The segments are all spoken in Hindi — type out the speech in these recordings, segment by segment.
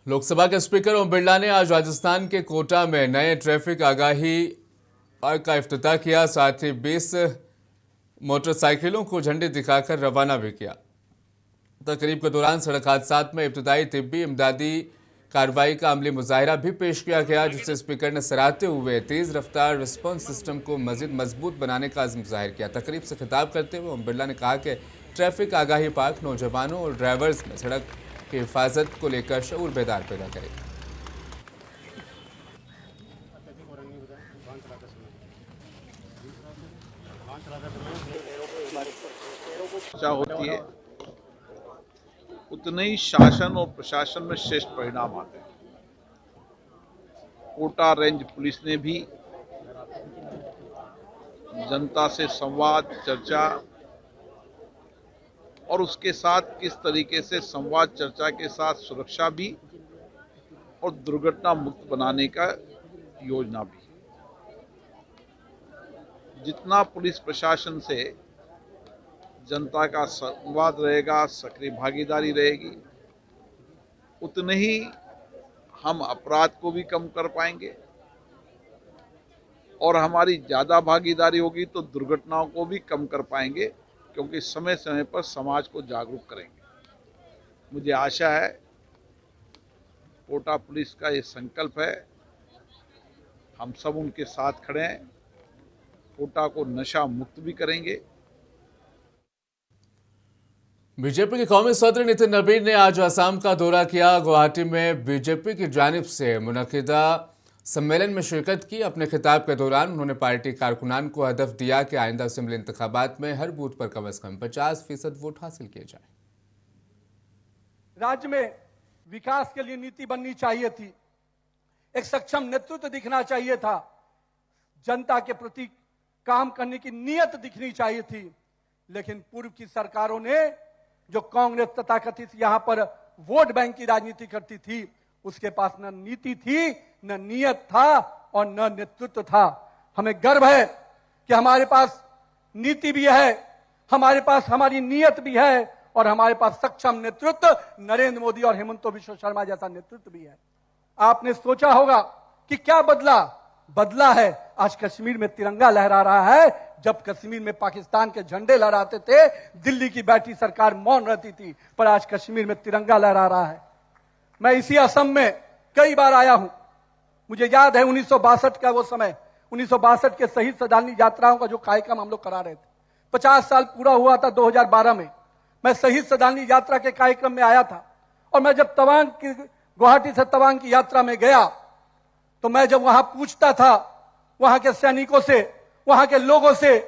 लोकसभा के स्पीकर ओम बिरला ने आज राजस्थान के कोटा में नए ट्रैफिक आगाही पार्क का इफ्तिताह किया। साथ ही 20 मोटरसाइकिलों को झंडी दिखाकर रवाना भी किया। तकरीब के दौरान सड़क हादसात में इब्तदाई तिब्बी इमदादी कार्रवाई का अमली मुजाहिरा भी पेश किया गया, जिसे स्पीकर ने सराहते हुए तेज रफ्तार रिस्पॉन्स सिस्टम को मजीद मजबूत बनाने का अज़्म जाहिर किया। तकरीब से खिताब करते हुए ओम बिरला ने कहा कि ट्रैफिक आगाही पार्क नौजवानों और ड्राइवर्स में सड़क की हिफाजत को लेकर शऊर बेदार पैदा करेगा। होती है उतने ही शासन और प्रशासन में श्रेष्ठ परिणाम आते हैं। कोटा रेंज पुलिस ने भी जनता से संवाद, चर्चा और उसके साथ किस तरीके से संवाद चर्चा के साथ सुरक्षा भी और दुर्घटना मुक्त बनाने का योजना भी। जितना पुलिस प्रशासन से जनता का संवाद रहेगा, सक्रिय भागीदारी रहेगी, उतने ही हम अपराध को भी कम कर पाएंगे और हमारी ज़्यादा भागीदारी होगी तो दुर्घटनाओं को भी कम कर पाएंगे, क्योंकि समय समय पर समाज को जागरूक करेंगे। मुझे आशा है कोटा पुलिस का ये संकल्प है, हम सब उनके साथ खड़े हैं, कोटा को नशा मुक्त भी करेंगे। बीजेपी के कौमी सदर नितिन नबीन ने आज असम का दौरा किया। गुवाहाटी में बीजेपी की जानिब से मुनक्किदा सम्मेलन में शिरकत की। अपने खिताब के दौरान उन्होंने पार्टी कारकुनान को हदफ दिया कि आइंदा असेंबली इंतखाबात में हर बूथ पर कम से कम 50% वोट हासिल किए जाए। राज्य में विकास के लिए नीति बननी चाहिए थी, एक सक्षम नेतृत्व दिखना चाहिए था, जनता के प्रति काम करने की नीयत दिखनी चाहिए थी। लेकिन पूर्व की सरकारों ने जो कांग्रेस तथाकथित यहां पर वोट बैंक की राजनीति करती थी, उसके पास न नीति थी, न नीयत था और न नेतृत्व था। हमें गर्व है कि हमारे पास नीति भी है, हमारे पास हमारी नीयत भी है और हमारे पास सक्षम नेतृत्व नरेंद्र मोदी और हेमंत बिश्व शर्मा जैसा नेतृत्व भी है। आपने सोचा होगा कि क्या बदला है। आज कश्मीर में तिरंगा लहरा रहा है। जब कश्मीर में पाकिस्तान के झंडे लहराते थे, दिल्ली की बैठी सरकार मौन रहती थी, पर आज कश्मीर में तिरंगा लहरा रहा है। मैं इसी असम में कई बार आया हूं। मुझे याद है 1962 का वो समय, 1962 के शहीद श्रद्धांजलि यात्राओं का जो कार्यक्रम हम लोग करा रहे थे, 50 साल पूरा हुआ था 2012 में। मैं शहीद श्रद्धांजलि यात्रा के कार्यक्रम में आया था और मैं जब गुवाहाटी से तवांग की यात्रा में गया तो मैं जब वहां पूछता था वहां के सैनिकों से, वहां के लोगों से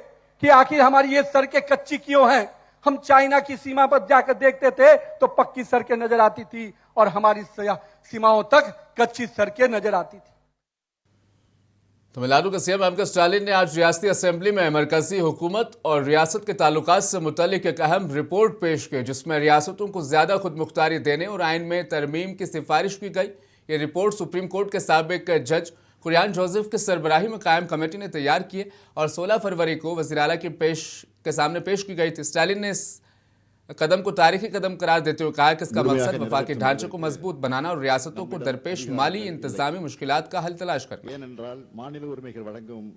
कि आखिर हमारी ये सड़कें कच्ची क्यों हैं। हम चाइना की सीमा पर जाकर देखते थे तो पक्की सड़कें नजर आती थी और हमारी सीमाओं तक कच्ची सड़कें नजर आती थी। तमिलनाडु के सीएम एम के स्टालिन ने आज रियासती असेंबली में मरकजी हुकूमत और रियासत के ताल्लुकात से मुतल्लिक एक अहम रिपोर्ट पेश की, जिसमें रियासतों को ज्यादा खुद मुख्तारी देने और आइन में तरमीम की सिफारिश की गई। ये रिपोर्ट सुप्रीम कोर्ट के साबिक जज कुरियान जोसेफ की सरबराही में कायम कमेटी ने तैयार की और 16 फरवरी को वज़ीर आला के सामने पेश की गई थी। स्टालिन ने इस कदम को तारीखी कदम करार देते हुए कहा कि इसका मकसद वफाकी ढांचे को मजबूत बनाना और रियासतों को दरपेश माली इंतजामी मुश्किलात का हल तलाश करना। மாநில உரிமைகள் வழங்கும்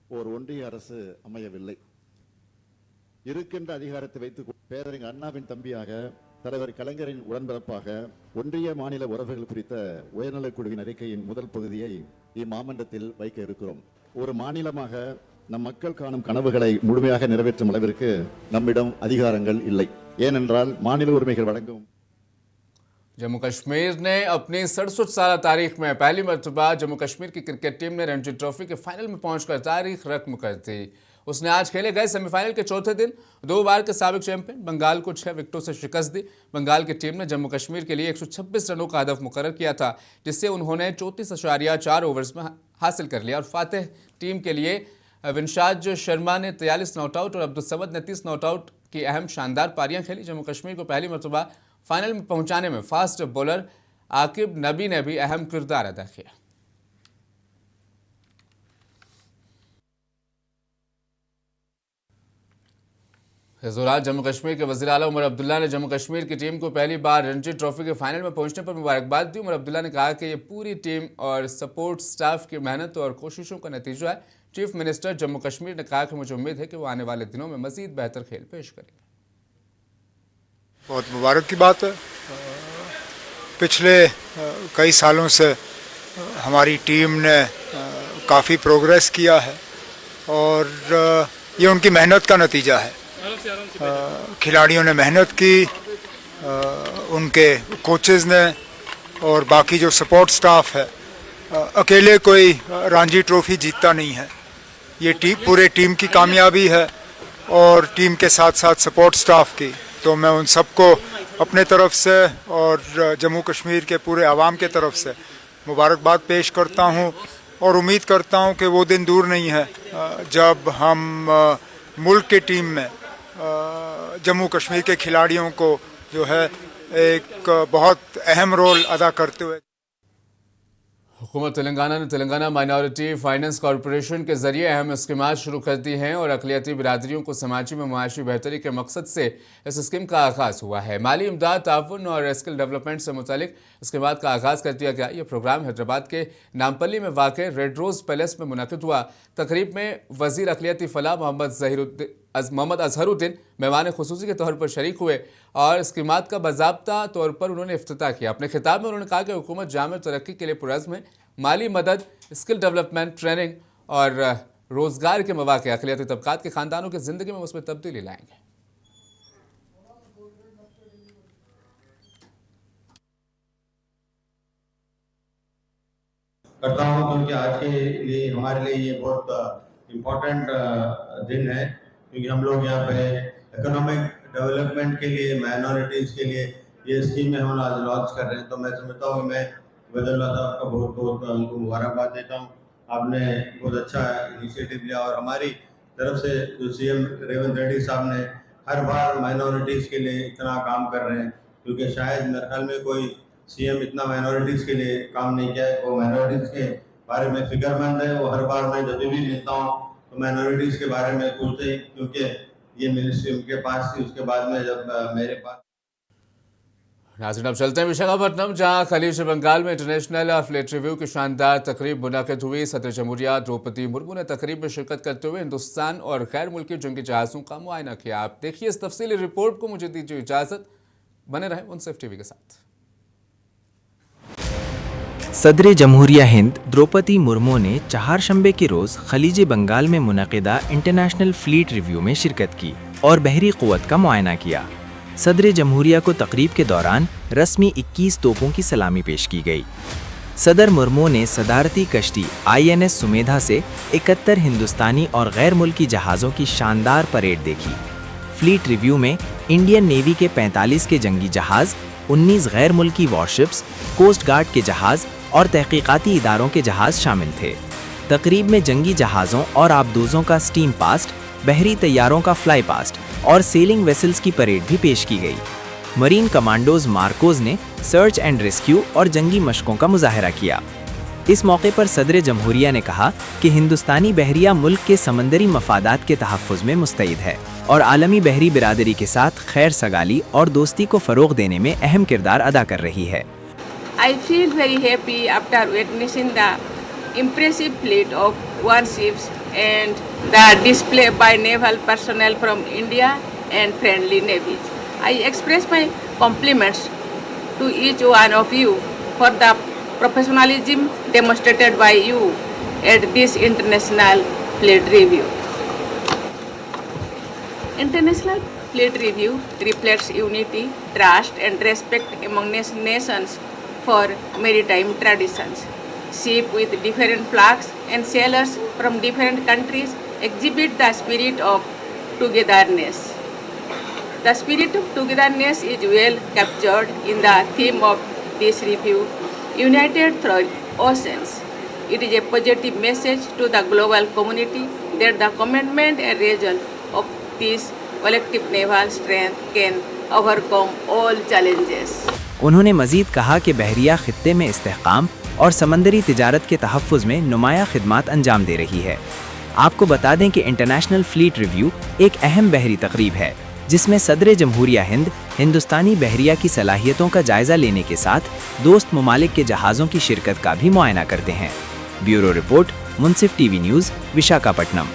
ஒரு ஒன்றிய அரசு அமையவில்லை. இருக்கின்ற அதிகாரத்தை வைத்து பேரறிஞர் அண்ணாவின் தம்பியாக தலைவர் கலைஞரின் உடன்பிறப்பாக ஒன்றிய மாநில உறவுகள் குறித்த உயர்நிலைக் குழுவின் அறிக்கையின் முதல் பகுதியை இம்மாமன்றத்தில் வைக்க இருக்கிறோம். ஒரு மாநிலமாக நம் மக்கள் காணும் கனவுகளை முழுமையாக நிறைவேற்றும் அளவிற்கு நம்மிடம் அதிகாரங்கள் இல்லை. ஏனென்றால் மாநில உரிமைகள் வழங்கும் जम्मू कश्मीर ने अपनी 67 साल तारीख में पहली मरतबा जम्मू कश्मीर की क्रिकेट टीम ने रणजी ट्रॉफी के फाइनल में पहुंचकर तारीख रकम कर दी। उसने आज खेले गए सेमीफाइनल के चौथे दिन 2 बार के साबिक चैंपियन बंगाल को 6 विकेटों से शिकस्त दी। बंगाल की टीम ने जम्मू कश्मीर के लिए 126 रनों का हदफ मुकर्रर किया था, जिससे उन्होंने 34.4 ओवर्स में हासिल कर लिया और फातेह टीम के लिए विनशाज शर्मा ने 43 नॉट आउट और अब्दुल समद ने 30 नॉट आउट की अहम शानदार पारियां खेली। जम्मू कश्मीर को पहली मरतबा फाइनल में पहुंचाने में फास्ट बॉलर आकिब नबी ने भी अहम किरदार अदा किया। इस दौरान जम्मू कश्मीर के वज़ीर आला उमर अब्दुल्ला ने जम्मू कश्मीर की टीम को पहली बार रणजी ट्रॉफी के फाइनल में पहुंचने पर मुबारकबाद दी। उमर अब्दुल्ला ने कहा कि ये पूरी टीम और सपोर्ट स्टाफ की मेहनत और कोशिशों का नतीजा है। चीफ मिनिस्टर जम्मू कश्मीर ने कहा कि मुझे उम्मीद है कि वो आने वाले दिनों में मज़ीद बेहतर खेल पेश करेंगे। बहुत मुबारक की बात है। पिछले कई सालों से हमारी टीम ने काफ़ी प्रोग्रेस किया है और ये उनकी मेहनत का नतीजा है। खिलाड़ियों ने मेहनत की, उनके कोचेज़ ने और बाकी जो सपोर्ट स्टाफ है। अकेले कोई रणजी ट्रॉफी जीतता नहीं है, ये पूरे टीम की कामयाबी है और टीम के साथ साथ सपोर्ट स्टाफ की। तो मैं उन सबको अपने तरफ से और जम्मू कश्मीर के पूरे आवाम के तरफ से मुबारकबाद पेश करता हूँ और उम्मीद करता हूँ कि वो दिन दूर नहीं है जब हम मुल्क की टीम में जम्मू कश्मीर के खिलाड़ियों को जो है एक बहुत अहम रोल अदा करते हुए। हुकूमत तेलंगाना ने तेलंगाना माइनॉरिटी फाइनेंस कॉरपोरेशन के जरिए अहम स्कीमात शुरू कर दी हैं और अक़लियती बिरादरियों को समाजी व माशी बेहतरी के मकसद से इस स्कीम का आगाज़ हुआ है। माली इमदाद, ताउन और स्किल डेवलपमेंट से मुतालिक स्कीमात का आगाज़ कर दिया गया। ये प्रोग्राम हैदराबाद के नामपल्ली में वाक़ रेड रोज़ पैलेस में मुनक़िद हुआ। तकरीब में वज़ीर अक़लियती फ़लाह मोहम्मद अजहरुद्दीन मेहमान खुसूसी के तौर पर शरीक हुए और स्कीमात का बाज़ाब्ता तौर पर उन्होंने इफ्तिताह किया। अपने खिताब में उन्होंने कहा कि हुकूमत जाम तरक्की के लिए पुरज़्म है। माली मदद, स्किल डेवलपमेंट, ट्रेनिंग और रोज़गार के मौक़े अक़लियती तबक़ात के ख़ानदानों की ज़िंदगी में उसमें तब्दीली लाएंगे। करता हूँ क्योंकि आज के लिए हमारे लिए ये बहुत इम्पोर्टेंट दिन है, क्योंकि हम लोग यहाँ पे इकोनॉमिक डेवलपमेंट के लिए माइनॉरिटीज़ के लिए ये स्कीमें हम आज लॉन्च कर रहे हैं। तो मैं समझता हूँ मैं वज़ीर साहब का बहुत बहुत उनको मुबारकबाद देता हूँ। आपने बहुत अच्छा इनिशिएटिव लिया और हमारी तरफ से जो सीएम रेवंत रेड्डी साहब ने हर बार माइनॉरिटीज़ के लिए इतना काम कर रहे हैं, क्योंकि शायद मेरे ख्याल में कोई सीएम इतना माइनॉरिटीज़ के लिए काम नहीं किया है। वो माइनॉरिटीज़ के बारे में फिक्रमंद है। वो हर बार मैं जब भी मिलता हूँ तो माइनॉरिटीज़ के बारे में पूछते हैं, क्योंकि ये मिनिस्ट्री उनके पास थी। उसके बाद में जब मेरे पास। नाज़रीन, अब चलते हैं विशाखापट्टनम, जहां खलीज बंगाल में इंटरनेशनल फ्लीट रिव्यू की शानदार तकरीब मुनक़िद हुई। सदर जमहूरिया द्रौपदी मुर्मू ने तकरीब में शिरकत करते हुए हिंदुस्तान और गैर मुल्की जंगी जहाज़ों का मुआयना किया। आप देखिए इस तफसीली रिपोर्ट को। मुझे दीजिए इजाज़त, बने रहें मुनसिफ टीवी के साथ। सदर जमहूरिया हिंद द्रौपदी मुर्मू ने चारशंबे के रोज़ खलीज बंगाल में मुनक़िदा इंटरनेशनल फ्लीट रिव्यू में शिरकत की और बहरी क़ुव्वत का मुआयना किया। सदर जमहूरिया को तकरीब के दौरान रस्मी 21 तोपों की सलामी पेश की गई। सदर मुर्मू ने सदारती कश्ती INS सुमेधा से 71 हिंदुस्तानी और गैर मुल्की जहाज़ों की शानदार परेड देखी। फ्लीट रिव्यू में इंडियन नेवी के 45 के जंगी जहाज़, 19 गैर मुल्की वॉरशिप्स, कोस्ट गार्ड के जहाज़ और तहकीकाती इदारों के जहाज़ शामिल थे। तकरीब में जंगी जहाज़ों और आबदूज़ों का स्टीम पास्ट, बहरी तैयारों का फ्लाई पास्ट और सेलिंग वेसल्स की परेड भी पेश की गई। मरीन कमांडोज मार्कोज ने सर्च एंड रेस्क्यू और जंगी मशकों का मुजाहरा किया। इस मौके पर सदर जमहूरिया ने कहा कि हिंदुस्तानी बहरिया मुल्क के समंदरी मफादात के तहफ़्फ़ुज़ में मुस्तैद है और आलमी बहरी बिरादरी के साथ खैर सगाली और दोस्ती को फ़रोग़ देने में अहम किरदार अदा कर रही है। I feel very happy after witnessing the impressive fleet of warships and the display by naval personnel from India and friendly navies. I express my compliments to each one of you for the professionalism demonstrated by you at this international fleet review. International fleet review reflects unity, trust and respect among nations for maritime traditions. Ships with different flags and sailors from different countries exhibit the spirit of togetherness. The spirit of togetherness is well captured in the theme of this review, United Through Oceans. It is a positive message to the global community that the commitment and result of this collective naval strength can overcome all challenges. उन्होंने मजीद कहा कि बहरिया खित्ते में इस्तेहकाम और समंदरी तिजारत के तहफ़्फ़ुज़ में नुमाया खिदमात अंजाम दे रही है। आपको बता दें कि इंटरनेशनल फ्लीट रिव्यू एक अहम बहरी तकरीब है जिसमें सदर जमहूरिया हिंद हिंदुस्तानी बहरिया की सलाहियतों का जायजा लेने के साथ दोस्त ममालिक के जहाज़ों की शिरकत का भी मुआयना करते हैं। ब्यूरो रिपोर्ट, मुंसिफ टीवी न्यूज़, विशाखापट्टनम।